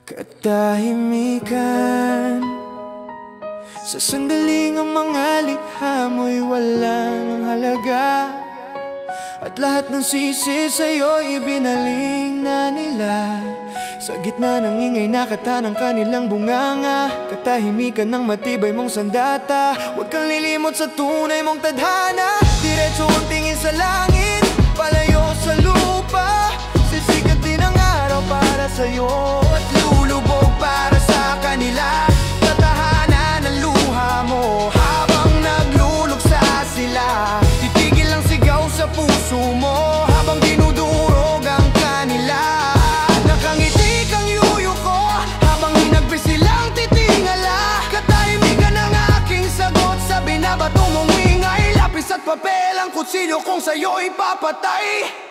Katahimikan sa sandaling ang mga likha mo'y walang halaga, at lahat ng sisi sa'yo ibinaling na nila. Sa gitna ng ingay nakata ng kanilang bunganga, katahimikan ng matibay mong sandata. Huwag kang lilimot sa tunay mong tadhana. Diretso ang tingin sa langit, palayo sa lupa. Sisikat din ang araw para sa'yo at lulubog para sa kanila. Tatahanan ang luha mo habang nagluluksa sila. Titigil ang sigaw sa puso mo habang dinudurog ang kanila. Nakangiti kang yuyo ko habang hinagpis silang titingala. Katahimikan ang aking sagot sa binabato mong ingay. Lapis at papel ang kutsilyo kung sa'yo ipapatay.